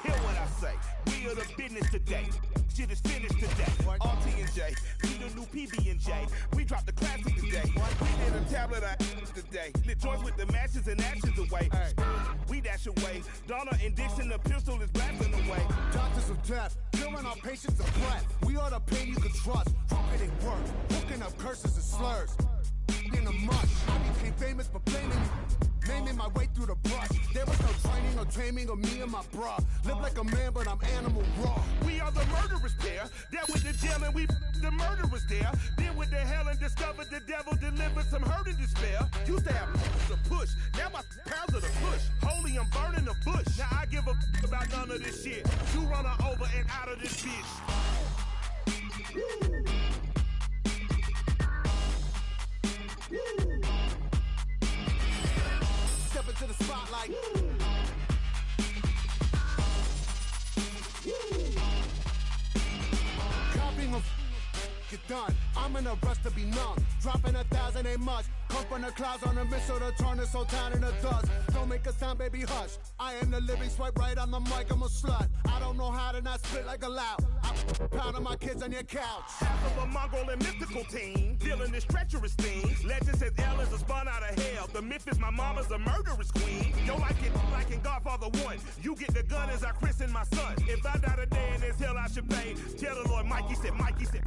Hear what I say, we are the business today. Shit is finished today. RT and J, we the new PB&J. We dropped the classic today. We did a tablet of today. Lit joints with the matches and ashes away. We dash away. Donna and Dixon, the pistol is blasting away. Doctors of death, killing our patients of breath. We are the pain you can trust. Crooked it work, hooking up curses and slurs. In the mush, I became famous for blaming me. Naming my way through the brush. There was no training or taming of me and my bra. Live like a man, but I'm animal raw. We are the murderers there. Dealt with the jail and we the murderers there. Deal with the hell and discovered the devil delivered some hurt and despair. Used to have to push. Now my pounds of the push. Holy, I'm burning the bush. Now I give a about none of this shit. You run her over and out of this bitch. Woo. Step into the spotlight. Copying of get done. I'm in a rush to be numb. Dropping 1,000 ain't much. Come from the clouds on a missile to turn this whole town into dust. Don't make a sound, baby, hush. I am the living swipe right on the mic, I'm a slut. I don't know how to not spit like a loud. I'm pounding my kids on your couch. Half of a Mongol and mystical team, dealing this treacherous thing. Legend says Elle is a spawn out of hell. The myth is my mama's a murderous queen. Yo, like in Godfather 1. You get the gun as I christen my son. If I die today in this hell, I should pay. Tell the Lord, Mikey said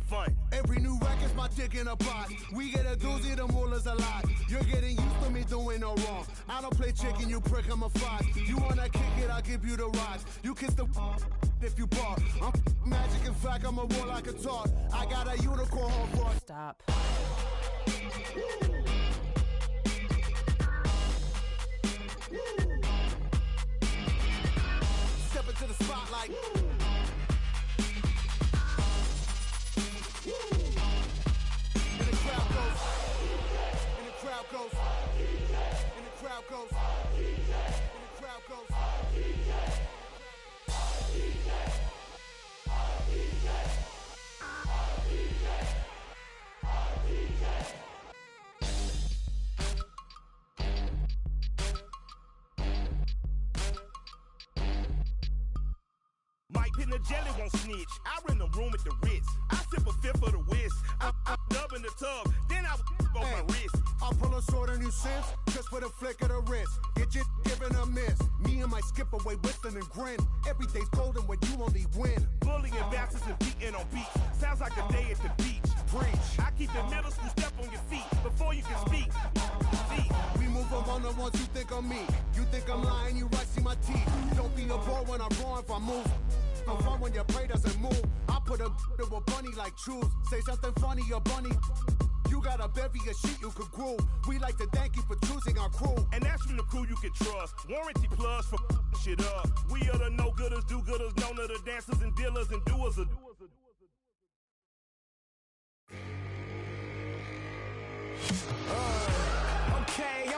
fun. Every new record's my dick in a box. We get a doozy, the mullah's a lot. You're getting used to me doing no wrong. I don't play chicken, you prick, I'm a fox. You wanna kick it, I'll give you the rocks. You kiss the if you bark. I'm magic, in fact, I'm a warlock and talk. I got a unicorn horn. Stop. Step into the spotlight. And the crowd goes. And the crowd goes. And the crowd goes. And the crowd goes. Mike Pin the jelly won't snitch. I rent the room at the Ritz. I sip a fifth of the whiz. I'm dubbing the tub, then I on my wrist. I'll pull a sword on you since, just with a flick of the wrist. Get you giving a miss. Me and my skip away, whistling and grin. Every day's golden when you only win. Bullying bastards and beating on beats. Sounds like a day at the beach. Preach. I keep the middle school step on your feet before you can speak. We move among the ones you think of me. You think I'm lying, you right, see my teeth. Don't be a bore when I'm wrong if I move. No fun when your prey doesn't move. I put a bunny like choose. Say something funny, your bunny. You got a bevy of shit you could groove. We like to thank you for choosing our crew. And that's from the crew you can trust. Warranty plus for shit up. We are the no-gooders, do-gooders, known to the dancers and dealers and doers of.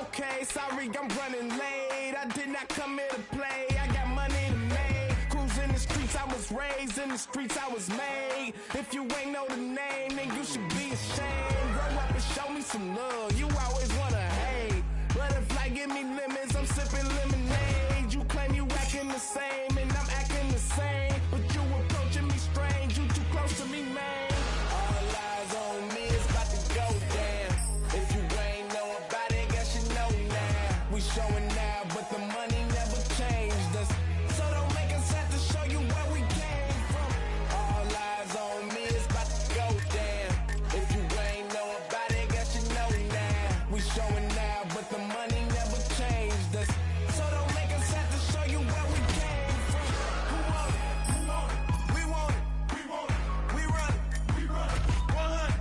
Okay, sorry I'm running late. I did not come here to play. I got money to make. Cruising the streets, I was raised in the streets, I was made. If you ain't know the name, then you should be ashamed. Grow up and show me some love. You always wanna hate, but if life give me lemons, I'm sipping lemonade. You claim you acting the same, and I'm acting the same, but you approaching me strange. You too close to me, man. All eyes on me, it's about to go down. If you ain't know about it, guess you know now. We showing now, but the money never changed us. So don't make us have to show you where we came from. All eyes on me, it's about to go down. If you ain't know about it, guess you know now. We showing now, but the money never changed us. So don't make us have to show you where we came from. Who want it? Who want it? We want it. We want it. We run it. We run it. 100.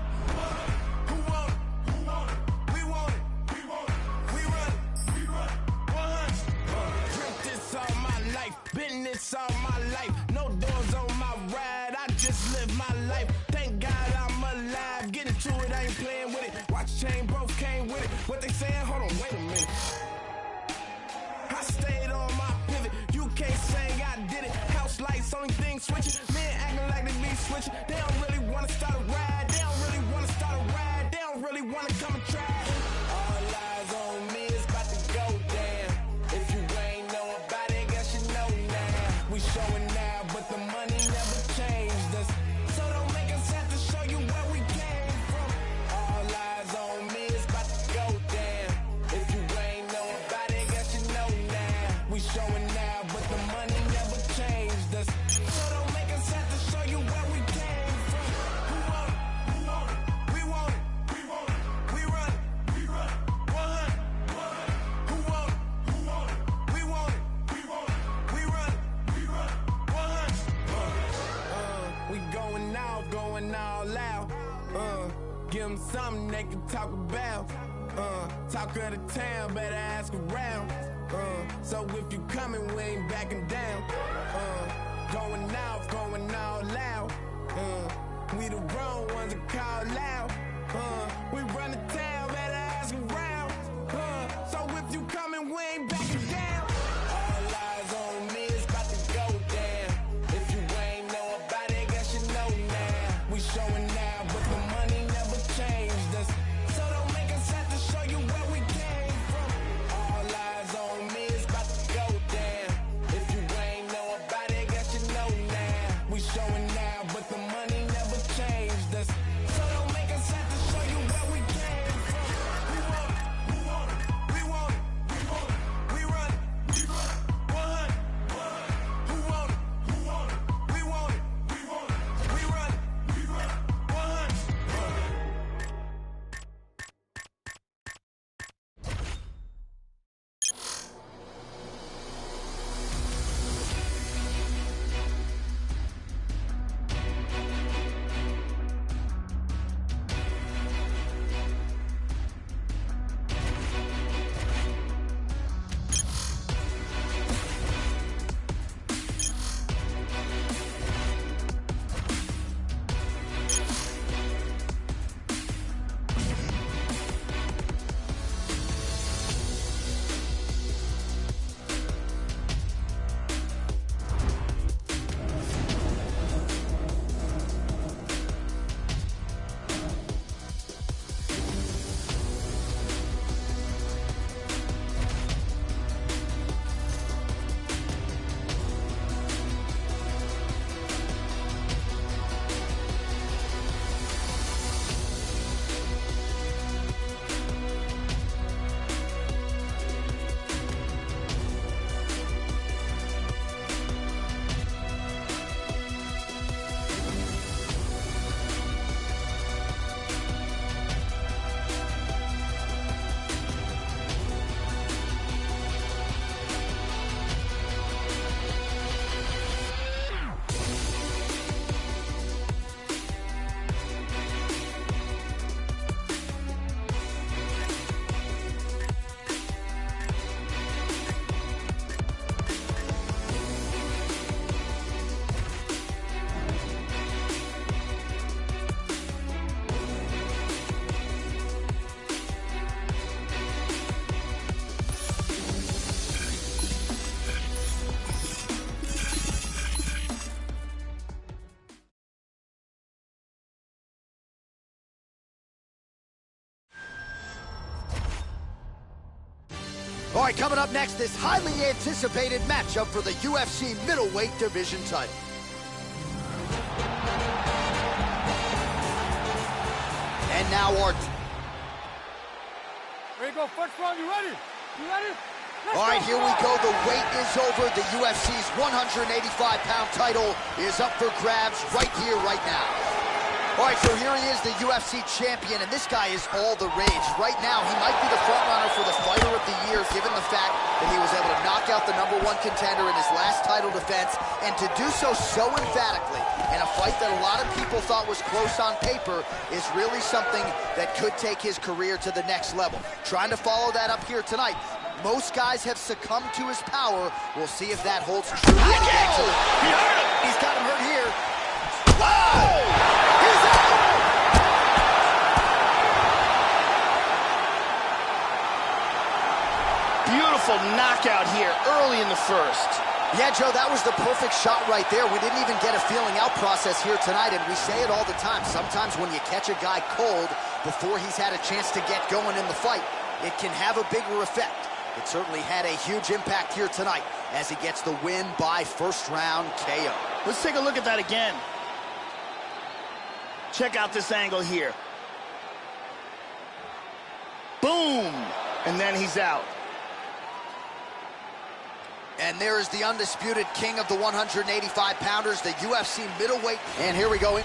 Who want it? Who want it? We want it. We want it. We run it. We run it. 100. Drink this all my life. Been this all my life. No doors on my ride. I just live my life. Thank God I'm alive. Get into it, I ain't playing with it. Watch chain, both came with it. What they saying? Hold on, wait a minute. I stayed on my pivot. You can't say I did it. House lights, only thing switching. Men acting like they be switching. They don't really wanna start a ride. They don't really wanna start a ride. They don't really wanna come and try. All eyes on me, it's about to go down. If you ain't know about it, guess you know now. We them something they can talk about. Talk of the town, better ask around. So if you coming, we ain't backing down. Going off, going all out. We the wrong ones to call loud. We run the town, better ask around. So if you coming, we ain't backing down. All eyes on me, it's about to go down. If you ain't know about it, guess you know now. We showing now, but the money never changed us. So don't make us have to show you where we came from. All eyes on me, it's about to go down. If you ain't know about it, guess you know now. We showing now, but the money never changed us. So don't make us have to show you where we came from. We want it, we want it, we want it, we want it. We run it, we run it. 100, who want it, who want it, we want it, we want it. We run it, we run it. 100. All right, coming up next, this highly anticipated matchup for the UFC middleweight division title. And now our... Ready to go, first round, you ready? You ready? All right, here we go. The wait is over. The UFC's 185-pound title is up for grabs right here, right now. All right, so here he is, the UFC champion, and this guy is all the rage. Right now, he might be the frontrunner for the Fighter of the Year, given the fact that he was able to knock out the #1 contender in his last title defense, and to do so emphatically in a fight that a lot of people thought was close on paper is really something that could take his career to the next level. Trying to follow that up here tonight. Most guys have succumbed to his power. We'll see if that holds true. He hurt him. He's got him hurt here. Whoa! He's out! Beautiful knockout here early in the first. Yeah, Joe, that was the perfect shot right there. We didn't even get a feeling out process here tonight, and we say it all the time. Sometimes when you catch a guy cold before he's had a chance to get going in the fight, it can have a bigger effect. It certainly had a huge impact here tonight as he gets the win by first-round KO. Let's take a look at that again. Check out this angle here. Boom! And then he's out. And there is the undisputed king of the 185-pounders, the UFC middleweight. And here we go.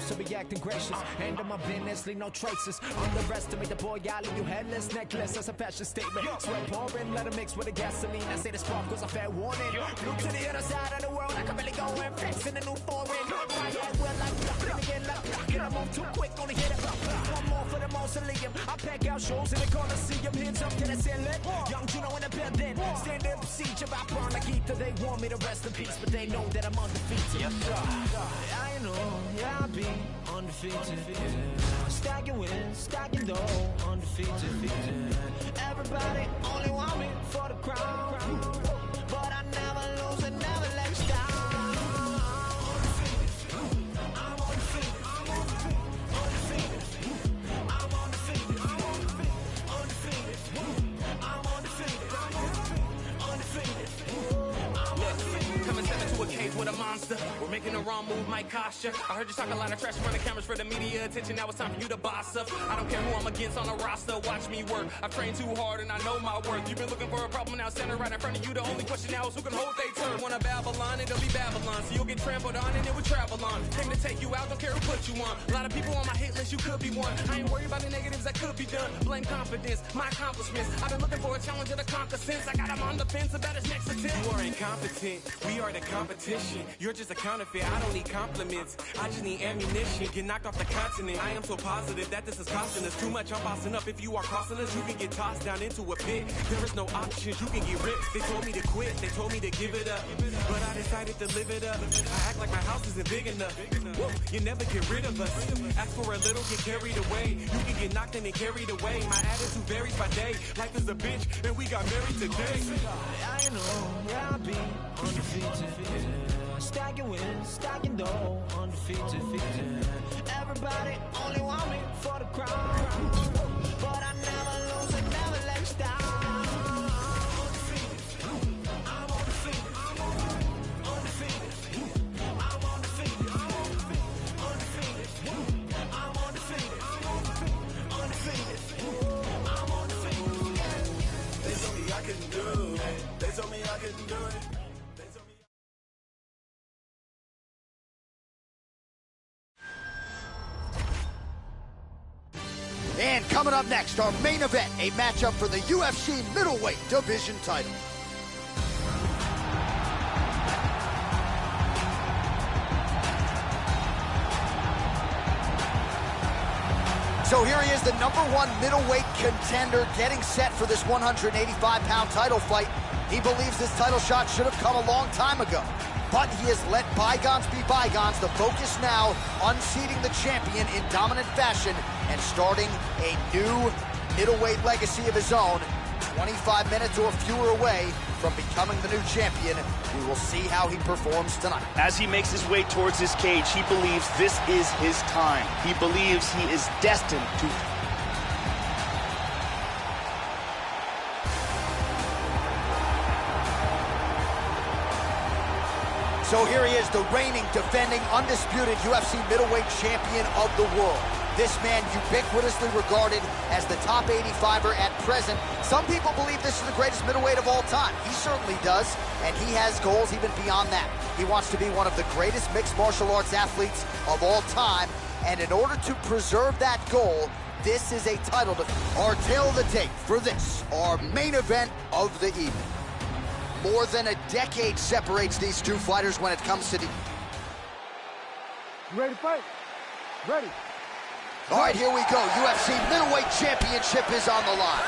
supposed to be acting gracious. End of my business, leave no traces. Underestimate the boy, I leave you headless, necklace. That's a fashion statement. Sweat pouring, let it mix with the gasoline. I say the spark was a fair warning. Look to the other side of the world, I can really go and flex in a new foreign. Well, like again, I move too quick, only hit it. One more for the mausoleum. I pack out shows in the Coliseum. Hands up to the ceiling. Young Juno in the building. Stand up, siege of I burn like ether. They want me to rest in peace, but they know that I'm undefeated. Yes, sir. I know, yeah, I'll be undefeated. Yeah. Stacking wins, stacking dough, undefeated. Yeah. Everybody only want me for the crown, but I never lose and never let you down. With a monster, we're making the wrong move, might cost you. I heard you talk a lot of trash in front of cameras for the media attention. Now it's time for you to boss up. I don't care who I'm against on a roster. Watch me work. I've trained too hard and I know my worth. You've been looking for a problem now, center right in front of you. The only question now is who can hold they turn. Wanna Babylon, it'll be Babylon. So you'll get trampled on and it will travel on. Came to take you out, don't care who put you on. A lot of people on my hit list, you could be one. I ain't worried about the negatives that could be done. Blame confidence, my accomplishments. I've been looking for a challenger to conquer since I got him on the fence about his next attempt. You are incompetent, we are the competition. You're just a counterfeit, I don't need compliments. I just need ammunition, get knocked off the continent. I am so positive that this is costing us too much. I'm bossing up, if you are crossing us, you can get tossed down into a pit. There is no options, you can get ripped. They told me to quit, they told me to give it up, but I decided to live it up. I act like my house isn't big enough. Woo, you never get rid of us. Ask for a little, get carried away. You can get knocked in and carried away. My attitude varies by day. Life is a bitch, and we got married today. I know, yeah, I'll be undefeated. Yeah. Stacking wins, stacking dough, undefeated. Yeah. Everybody only want me for the crown, but I never lose and never let you down. And coming up next, our main event, a matchup for the UFC middleweight division title. So here he is, the #1 middleweight contender, getting set for this 185-pound title fight. He believes this title shot should have come a long time ago, but he has let bygones be bygones. The focus now, unseating the champion in dominant fashion and starting a new middleweight legacy of his own. 25 minutes or fewer away from becoming the new champion. We will see how he performs tonight. As he makes his way towards his cage, he believes this is his time. He believes he is destined to... So here he is, the reigning, defending, undisputed UFC middleweight champion of the world. This man ubiquitously regarded as the top 85er at present. Some people believe this is the greatest middleweight of all time. He certainly does, and he has goals even beyond that. He wants to be one of the greatest mixed martial arts athletes of all time, and in order to preserve that goal, this is a title defense. Our tail of the tape for this, our main event of the evening. More than a decade separates these two fighters when it comes to the... You ready to fight? Ready. All right, here we go. UFC Middleweight Championship is on the line.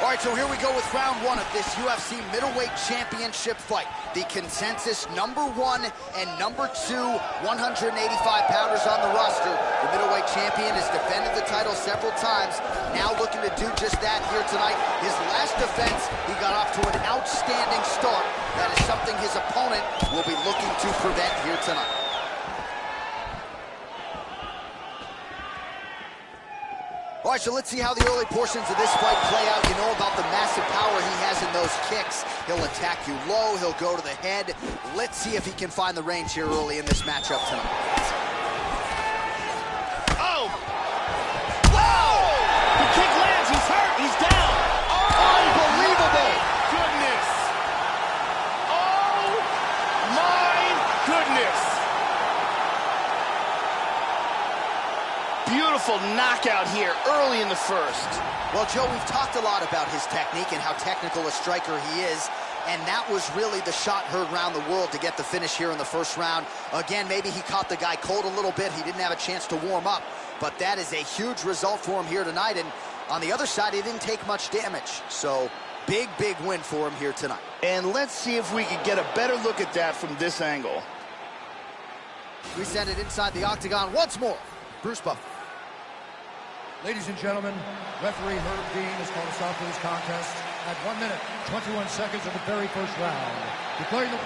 All right, so here we go with round one of this UFC Middleweight Championship fight. The consensus #1 and #2 185-pounders on the roster. The middleweight champion has defended the title several times, now looking to do just that here tonight. His last defense, he got off to an outstanding start. That is something his opponent will be looking to prevent here tonight. All right, so let's see how the early portions of this fight play out. You know about the massive power he has in those kicks. He'll attack you low, he'll go to the head. Let's see if he can find the range here early in this matchup tonight. Oh! Wow! The kick lands, he's hurt, he's down. Oh, unbelievable! Goodness! Oh, my goodness! Beautiful knockout here early in the first. Well, Joe, we've talked a lot about his technique and how technical a striker he is, and that was really the shot heard around the world to get the finish here in the first round. Again, maybe he caught the guy cold a little bit. He didn't have a chance to warm up, but that is a huge result for him here tonight, and on the other side, he didn't take much damage. So, big, big win for him here tonight. And let's see if we can get a better look at that from this angle. We send it inside the octagon once more. Bruce Buffer. Ladies and gentlemen, referee Herb Dean has called a stop to this contest at 1 minute, 21 seconds of the very first round. Declaring the...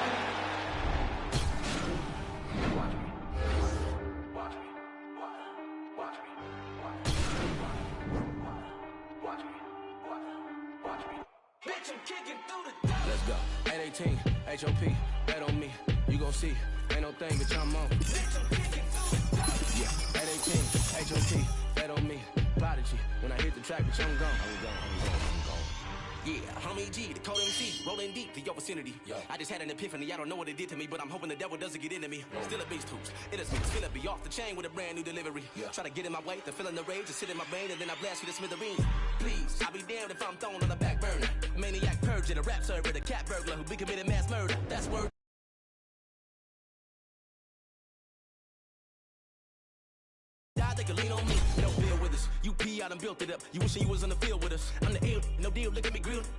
Let's go. 818, HOP, bet on me. You gon' see, ain't no thing, bitch, I'm on. Yeah, 818, HOP, bet on me. Prodigy, when I hit the track, bitch, I'm gone. Yeah, homie G, the cold MC, rolling deep to your vicinity. I just had an epiphany, I don't know what it did to me, but I'm hoping the devil doesn't get into me. Still a beast hoops, it is me, it's finna be off the chain with a brand new delivery. Try to get in my way, the feeling the rage, to sit in my brain, and then I blast you to smithereens. Please, I'll be damned if I'm thrown on the back burner. Maniac purge in a rap server, the cat burglar who be committed mass murder. That's word. They can lean on me, no deal with us. You pee, I done built it up. You wishing you was on the field with us. I'm the ill, no deal, look at me grill.